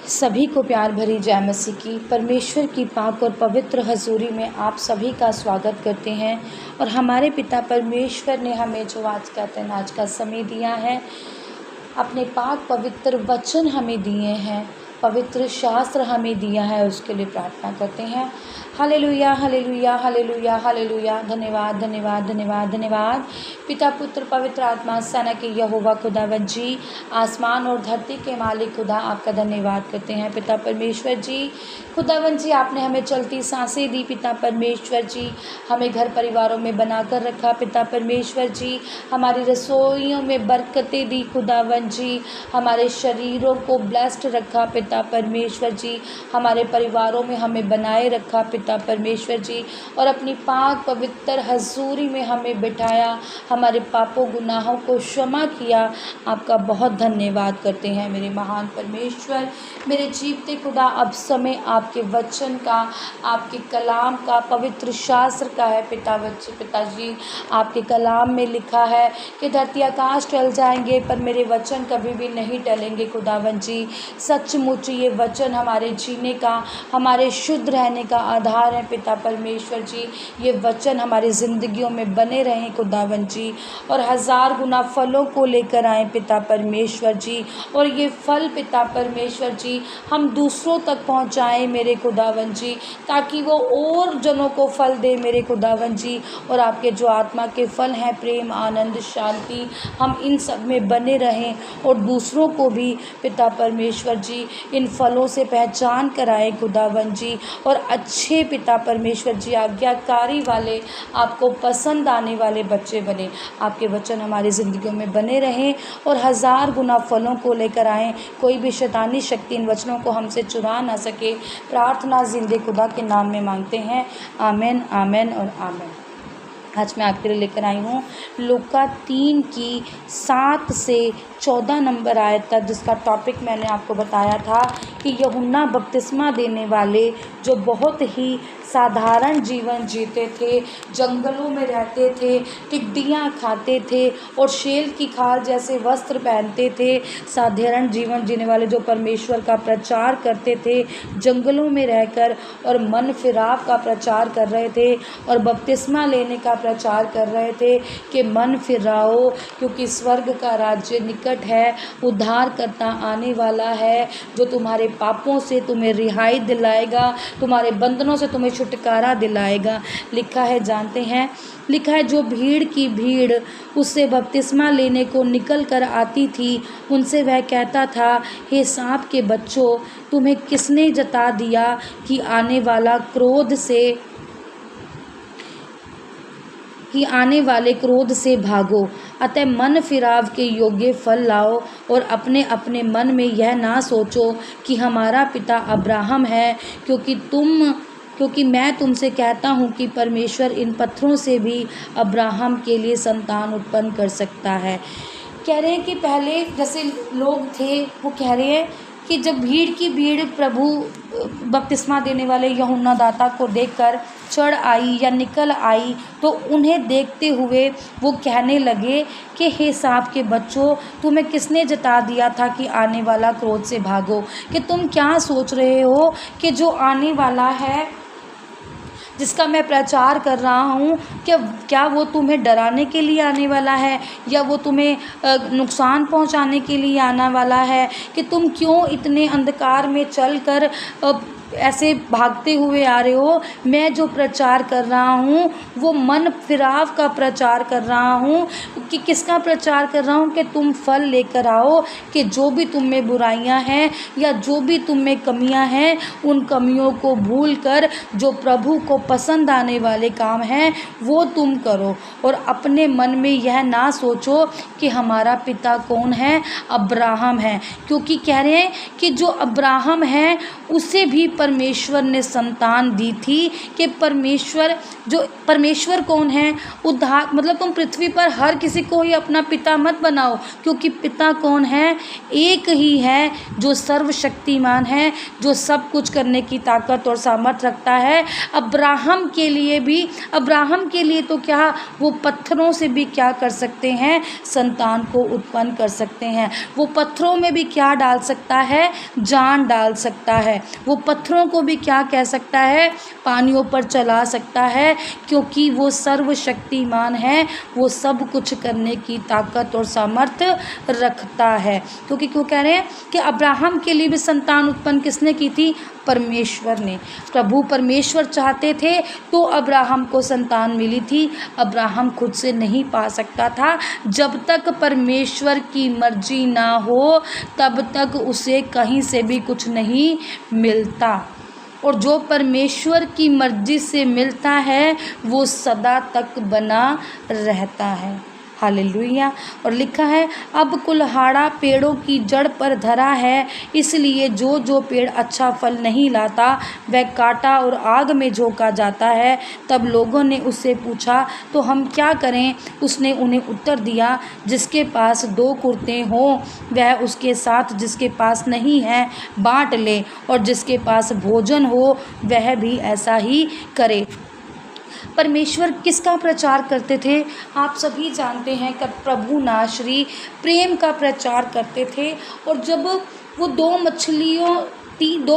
सभी को प्यार भरी जय मसीह की। परमेश्वर की पाक और पवित्र हजूरी में आप सभी का स्वागत करते हैं। और हमारे पिता परमेश्वर ने हमें जो आज का समय दिया है, अपने पाक पवित्र वचन हमें दिए हैं, पवित्र शास्त्र हमें दिया है, उसके लिए प्रार्थना करते हैं। Hallelujah hallelujah hallelujah hallelujah. धन्यवाद धन्यवाद धन्यवाद धन्यवाद। पिता पुत्र पवित्र आत्मा सेना के यहोवा खुदावंद जी, आसमान और धरती के मालिक खुदा, आपका धन्यवाद करते हैं। पिता परमेश्वर जी, खुदावंद जी, आपने हमें चलती सांसें दी। पिता परमेश्वर जी, हमें घर परिवारों में बनाकर रखा। पिता परमेश्वर जी, हमारी रसोइयों में बरकतें दी। खुदावंद जी, हमारे शरीरों को ब्लेस्ड रखा। पिता परमेश्वर जी, हमारे परिवारों में हमें बनाए रखा। पिता परमेश्वर जी, और अपनी पाक पवित्र हजूरी में हमें बिठाया, हमारे पापों गुनाहों को क्षमा किया। आपका बहुत धन्यवाद करते हैं मेरे महान परमेश्वर, मेरे जीवते खुदा। अब समय आपके वचन का, आपके कलाम का, पवित्र शास्त्र का है। पिताजी, आपके कलाम में लिखा है कि धरती आकाश टल जाएंगे पर मेरे वचन कभी भी नहीं टलेंगे। खुदावंद जी, सचमुच ये वचन हमारे जीने का, हमारे शुद्ध रहने का आधार है। पिता परमेश्वर जी, ये वचन हमारी ज़िंदगियों में बने रहें खुदावंद जी, और 1000 गुना फलों को लेकर आएँ पिता परमेश्वर जी। और ये फल पिता परमेश्वर जी हम दूसरों तक पहुँचाएँ मेरे खुदावंद जी, ताकि वो और जनों को फल दे मेरे खुदावंद जी। और आपके जो आत्मा के फल हैं, प्रेम, आनंद, शांति, हम इन सब में बने रहें और दूसरों को भी पिता परमेश्वर जी इन फलों से पहचान कराएं खुदावंद जी। और अच्छे पिता परमेश्वर जी, आज्ञाकारी वाले, आपको पसंद आने वाले बच्चे बने। आपके वचन हमारी ज़िंदगियों में बने रहें और 1000 गुना फलों को लेकर आएँ। कोई भी शैतानी शक्ति इन वचनों को हमसे चुरा ना सके। प्रार्थना जिंदे खुदा के नाम में मांगते हैं, आमीन आमीन और आमीन। आज मैं आपके लिए लेकर आई हूँ लूका 3 की 7 से 14 नंबर आयत तक, जिसका टॉपिक मैंने आपको बताया था कि यूहन्ना बपतिस्मा देने वाले जो बहुत ही साधारण जीवन जीते थे, जंगलों में रहते थे, टिड्डियाँ खाते थे और शेल की खाल जैसे वस्त्र पहनते थे, साधारण जीवन जीने वाले जो परमेश्वर का प्रचार करते थे, जंगलों में रहकर और मन फिराव का प्रचार कर रहे थे और बपतिस्मा लेने का प्रचार कर रहे थे कि मन फिराओ, क्योंकि स्वर्ग का राज्य निकट है। उद्धारकर्ता आने वाला है जो तुम्हारे पापों से तुम्हें रिहाई दिलाएगा, तुम्हारे बंधनों से तुम्हें छुटकारा दिलाएगा। लिखा है, जानते हैं, लिखा है, जो भीड़ की भीड़ उससे बपतिस्मा लेने को निकल कर आती थी, उनसे वह कहता था, हे सांप के बच्चों, तुम्हें किसने जता दिया कि आने वाले क्रोध से भागो। अतः मन फिराव के योग्य फल लाओ और अपने अपने मन में यह ना सोचो कि हमारा पिता अब्राहम है, क्योंकि मैं तुमसे कहता हूँ कि परमेश्वर इन पत्थरों से भी अब्राहम के लिए संतान उत्पन्न कर सकता है। कह रहे हैं कि पहले जैसे लोग थे, वो कह रहे हैं कि जब भीड़ की भीड़ प्रभु बपतिस्मा देने वाले यूहन्ना दाता को देखकर चढ़ आई या निकल आई, तो उन्हें देखते हुए वो कहने लगे कि हे सांप के बच्चों, तुम्हें किसने जता दिया था कि आने वाला क्रोध से भागो। कि तुम क्या सोच रहे हो कि जो आने वाला है, जिसका मैं प्रचार कर रहा हूँ, क्या वो तुम्हें डराने के लिए आने वाला है या वो तुम्हें नुकसान पहुँचाने के लिए आने वाला है? कि तुम क्यों इतने अंधकार में चलकर ऐसे भागते हुए आ रहे हो? मैं जो प्रचार कर रहा हूँ वो मन फिराव का प्रचार कर रहा हूँ। कि किसका प्रचार कर रहा हूँ? कि तुम फल लेकर आओ, कि जो भी तुम में बुराइयाँ हैं या जो भी तुम में कमियाँ हैं, उन कमियों को भूलकर जो प्रभु को पसंद आने वाले काम हैं वो तुम करो। और अपने मन में यह ना सोचो कि हमारा पिता कौन है, अब्राहम है। क्योंकि कह रहे हैं कि जो अब्राहम है उसे भी परमेश्वर ने संतान दी थी। कि परमेश्वर कौन है? उद्धार, मतलब तुम पृथ्वी पर हर किसी को ही अपना पिता मत बनाओ, क्योंकि पिता कौन है? एक ही है जो सर्वशक्तिमान है, जो सब कुछ करने की ताकत और सामर्थ रखता है। अब्राहम अब्राहम के लिए तो क्या, वो पत्थरों से भी क्या कर सकते हैं, संतान को उत्पन्न कर सकते हैं। वो पत्थरों में भी क्या डाल सकता है, जान डाल सकता है। वो पत्थरों को भी क्या कह सकता है, पानियों पर चला सकता है, क्योंकि वो सर्वशक्तिमान है, वो सब कुछ करने की ताकत और सामर्थ्य रखता है। क्योंकि क्यों कह रहे हैं कि अब्राहम के लिए भी संतान उत्पन्न किसने की थी, परमेश्वर ने। प्रभु परमेश्वर चाहते थे तो अब्राहम को संतान मिली थी। अब्राहम खुद से नहीं पा सकता था। जब तक परमेश्वर की मर्जी ना हो तब तक उसे कहीं से भी कुछ नहीं मिलता, और जो परमेश्वर की मर्जी से मिलता है वो सदा तक बना रहता है। हालेलुया। और लिखा है, अब कुल्हाड़ा पेड़ों की जड़ पर धरा है, इसलिए जो जो पेड़ अच्छा फल नहीं लाता वह काटा और आग में झोंका जाता है। तब लोगों ने उससे पूछा, तो हम क्या करें? उसने उन्हें उत्तर दिया, जिसके पास 2 कुर्ते हों वह उसके साथ जिसके पास नहीं है बांट ले, और जिसके पास भोजन हो वह भी ऐसा ही करे। परमेश्वर किसका प्रचार करते थे? आप सभी जानते हैं कि प्रभु नासरी प्रेम का प्रचार करते थे। और जब वो 2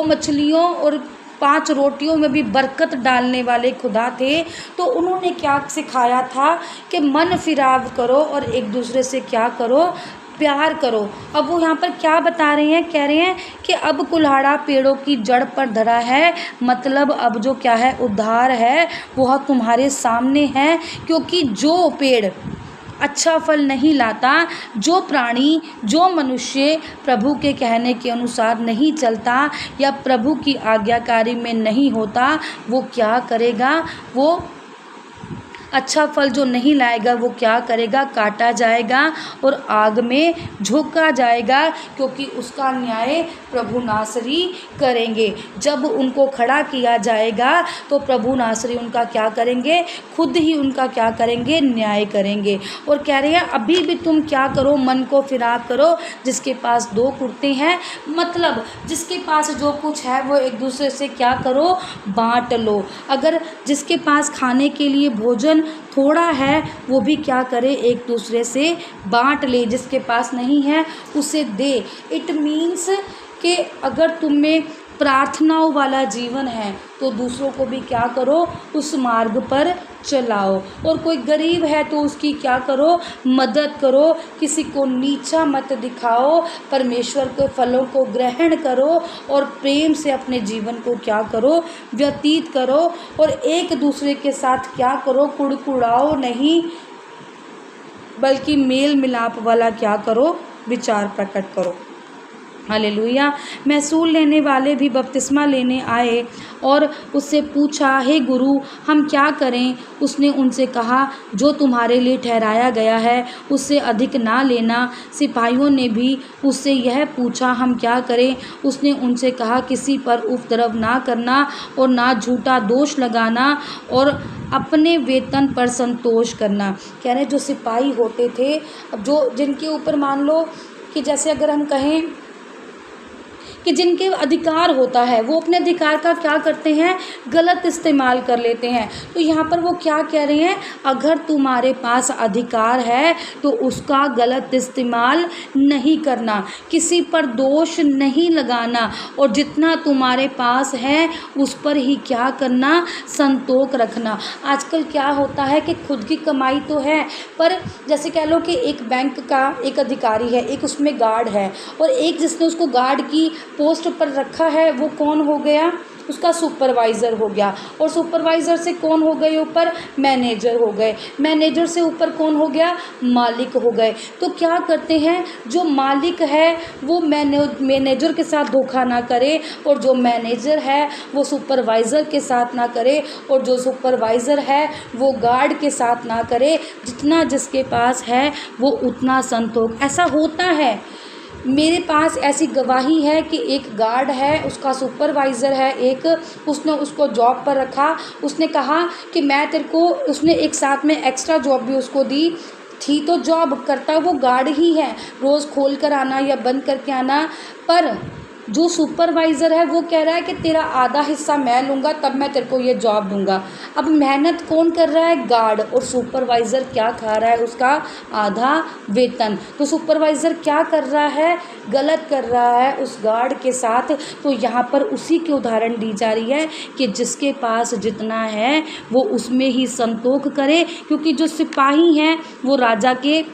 मछलियों और 5 रोटियों में भी बरकत डालने वाले खुदा थे, तो उन्होंने क्या सिखाया था कि मन फिराव करो और एक दूसरे से क्या करो, प्यार करो। अब वो यहाँ पर क्या बता रहे हैं, कह रहे हैं कि अब कुल्हाड़ा पेड़ों की जड़ पर धरा है, मतलब अब जो क्या है, उद्धार है, वो तुम्हारे सामने है। क्योंकि जो पेड़ अच्छा फल नहीं लाता, जो प्राणी, जो मनुष्य प्रभु के कहने के अनुसार नहीं चलता या प्रभु की आज्ञाकारी में नहीं होता, वो क्या करेगा, वो अच्छा फल जो नहीं लाएगा वो क्या करेगा, काटा जाएगा और आग में झोंका जाएगा, क्योंकि उसका न्याय प्रभु नासरी करेंगे। जब उनको खड़ा किया जाएगा तो प्रभु नासरी उनका क्या करेंगे, खुद ही उनका क्या करेंगे, न्याय करेंगे। और कह रहे हैं, अभी भी तुम क्या करो, मन को फिराव करो, जिसके पास 2 कुर्ते हैं, मतलब जिसके पास जो कुछ है वो एक दूसरे से क्या करो, बांट लो। अगर जिसके पास खाने के लिए भोजन थोड़ा है वो भी क्या करे, एक दूसरे से बांट ले, जिसके पास नहीं है उसे दे। इट मीन्स कि अगर तुम में प्रार्थनाओं वाला जीवन है तो दूसरों को भी क्या करो, उस मार्ग पर चलाओ। और कोई गरीब है तो उसकी क्या करो, मदद करो। किसी को नीचा मत दिखाओ, परमेश्वर के फलों को ग्रहण करो और प्रेम से अपने जीवन को क्या करो, व्यतीत करो। और एक दूसरे के साथ क्या करो, कुड़कुड़ाओ नहीं, बल्कि मेल मिलाप वाला क्या करो, विचार प्रकट करो। हालेलुया। महसूल लेने वाले भी बपतिस्मा लेने आए और उससे पूछा, हे गुरु हम क्या करें? उसने उनसे कहा, जो तुम्हारे लिए ठहराया गया है उससे अधिक ना लेना। सिपाहियों ने भी उससे यह पूछा, हम क्या करें? उसने उनसे कहा, किसी पर उपद्रव ना करना और ना झूठा दोष लगाना और अपने वेतन पर संतोष करना। कह रहे जो सिपाही होते थे, अब जो जिनके ऊपर मान लो कि जैसे अगर हम कहें कि जिनके अधिकार होता है वो अपने अधिकार का क्या करते हैं, गलत इस्तेमाल कर लेते हैं। तो यहाँ पर वो क्या कह रहे हैं, अगर तुम्हारे पास अधिकार है तो उसका गलत इस्तेमाल नहीं करना, किसी पर दोष नहीं लगाना, और जितना तुम्हारे पास है उस पर ही क्या करना, संतोष रखना। आजकल क्या होता है कि खुद की कमाई तो है, पर जैसे कह लो कि एक बैंक का एक अधिकारी है, एक उसमें गार्ड है, और एक जिसने उसको गार्ड की पोस्ट पर रखा है वो कौन हो गया, उसका सुपरवाइज़र हो गया। और सुपरवाइज़र से कौन हो गए ऊपर, मैनेजर हो गए। मैनेजर से ऊपर कौन हो गया, मालिक हो गए। तो क्या करते हैं, जो मालिक है वो मैनेजर के साथ धोखा ना करे, और जो मैनेजर है वो सुपरवाइज़र के साथ ना करे, और जो सुपरवाइज़र है वो गार्ड के साथ ना करे। जितना जिसके पास है वो उतना संतोष। ऐसा होता है, मेरे पास ऐसी गवाही है कि एक गार्ड है, उसका सुपरवाइज़र है, एक उसने उसको जॉब पर रखा। उसने कहा कि मैं तेरे को, उसने एक साथ में एक्स्ट्रा जॉब भी उसको दी थी, तो जॉब करता वो गार्ड ही है, रोज़ खोल कर आना या बंद करके आना। पर जो सुपरवाइज़र है वो कह रहा है कि तेरा आधा हिस्सा मैं लूँगा, तब मैं तेरे को ये जॉब दूँगा। अब मेहनत कौन कर रहा है? गार्ड। और सुपरवाइज़र क्या खा रहा है? उसका आधा वेतन। तो सुपरवाइज़र क्या कर रहा है? गलत कर रहा है उस गार्ड के साथ। तो यहाँ पर उसी की उदाहरण दी जा रही है कि जिसके पास जितना है वो उसमें ही संतोष करे, क्योंकि जो सिपाही हैं वो राजा के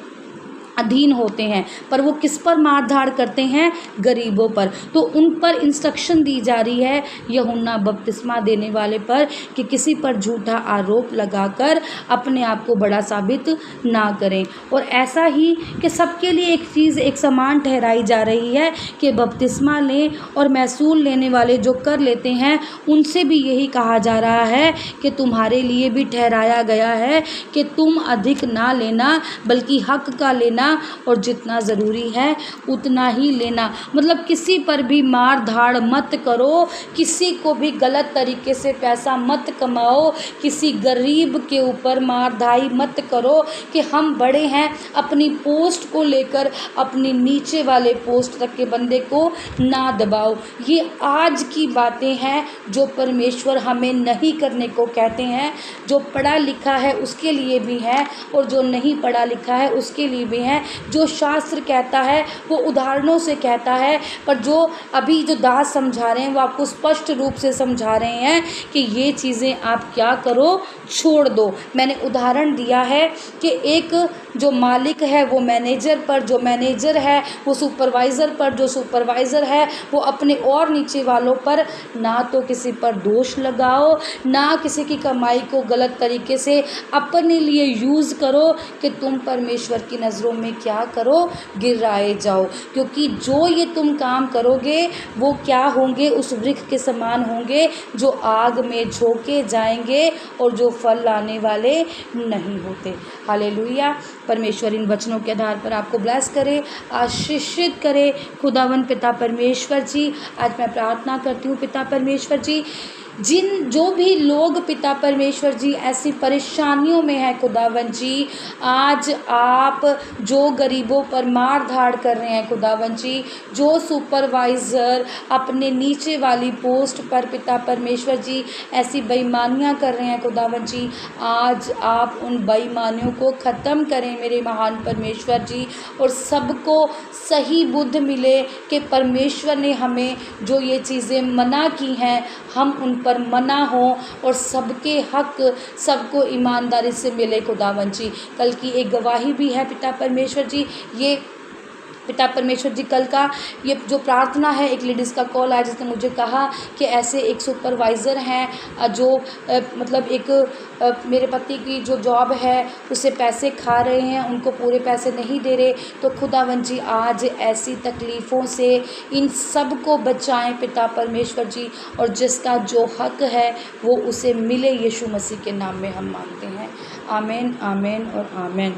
अधीन होते हैं, पर वो किस पर मार धाड़ करते हैं? गरीबों पर। तो उन पर इंस्ट्रक्शन दी जा रही है यूहन्ना बपतिस्मा देने वाले पर कि किसी पर झूठा आरोप लगाकर अपने आप को बड़ा साबित ना करें। और ऐसा ही कि सबके लिए एक चीज़ एक समान ठहराई जा रही है कि बपतिस्मा लें और महसूल लेने वाले जो कर लेते हैं उनसे भी यही कहा जा रहा है कि तुम्हारे लिए भी ठहराया गया है कि तुम अधिक ना लेना बल्कि हक का लेना, और जितना ज़रूरी है उतना ही लेना। मतलब किसी पर भी मार धाड़ मत करो, किसी को भी गलत तरीके से पैसा मत कमाओ, किसी गरीब के ऊपर मार धाई मत करो कि हम बड़े हैं, अपनी पोस्ट को लेकर अपनी नीचे वाले पोस्ट तक के बंदे को ना दबाओ। ये आज की बातें हैं जो परमेश्वर हमें नहीं करने को कहते हैं। जो पढ़ा लिखा है उसके लिए भी है और जो नहीं पढ़ा लिखा है उसके लिए भी है। जो शास्त्र कहता है वो उदाहरणों से कहता है, पर जो अभी जो दास समझा रहे हैं वो आपको स्पष्ट रूप से समझा रहे हैं कि ये चीज़ें आप क्या करो, छोड़ दो। मैंने उदाहरण दिया है कि एक जो मालिक है वो मैनेजर पर, जो मैनेजर है वो सुपरवाइज़र पर, जो सुपरवाइज़र है वो अपने और नीचे वालों पर ना तो किसी पर दोष लगाओ, ना किसी की कमाई को गलत तरीके से अपने लिए यूज़ करो कि तुम परमेश्वर की नज़रों में क्या करो, गिराए जाओ। क्योंकि जो ये तुम काम करोगे वो क्या होंगे? उस वृक्ष के समान होंगे जो आग में झोंके जाएंगे और जो फल लाने वाले नहीं होते। हालेलुया। परमेश्वर इन वचनों के आधार पर आपको ब्लेस करे, आशीषित करे। खुदावन पिता परमेश्वर जी, आज मैं प्रार्थना करती हूँ पिता परमेश्वर जी, जो भी लोग पिता परमेश्वर जी ऐसी परेशानियों में है खुदावन जी, आज आप जो गरीबों पर मार धाड़ कर रहे हैं खुदावन जी, जो सुपरवाइज़र अपने नीचे वाली पोस्ट पर पिता परमेश्वर जी ऐसी बेईमानियां कर रहे हैं खुदावन जी, आज आप उन बेईमानियों को ख़त्म करें मेरे महान परमेश्वर जी, और सबको सही बुद्ध मिले कि परमेश्वर ने हमें जो ये चीज़ें मना की हैं हम उन पर मना हो और सबके हक सबको ईमानदारी से मिले खुदावन जी। कल की एक गवाही भी है पिता परमेश्वर जी, ये पिता परमेश्वर जी कल का ये जो प्रार्थना है, एक लेडीज़ का कॉल आया जिसने मुझे कहा कि ऐसे एक सुपरवाइज़र हैं जो मतलब एक मेरे पति की जो जॉब है उससे पैसे खा रहे हैं, उनको पूरे पैसे नहीं दे रहे। तो खुदावन जी आज ऐसी तकलीफ़ों से इन सब को बचाएं पिता परमेश्वर जी, और जिसका जो हक है वो उसे मिले, यीशु मसीह के नाम में हम मांगते हैं। आमीन, आमीन और आमीन।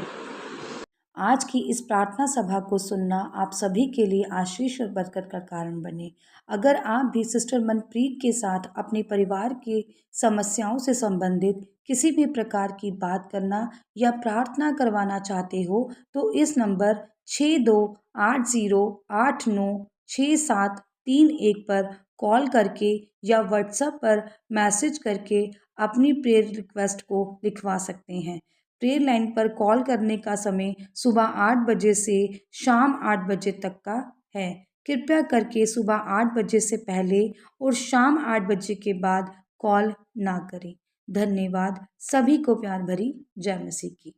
आज की इस प्रार्थना सभा को सुनना आप सभी के लिए आशीष और बरकत का कारण बने। अगर आप भी सिस्टर मनप्रीत के साथ अपने परिवार की समस्याओं से संबंधित किसी भी प्रकार की बात करना या प्रार्थना करवाना चाहते हो तो इस नंबर 6280896731 पर कॉल करके या व्हाट्सएप पर मैसेज करके अपनी प्रेयर रिक्वेस्ट को लिखवा सकते हैं। प्रेयर लाइन पर कॉल करने का समय सुबह 8 बजे से शाम 8 बजे तक का है। कृपया करके सुबह 8 बजे से पहले और शाम 8 बजे के बाद कॉल ना करें। धन्यवाद। सभी को प्यार भरी जय मसीह की।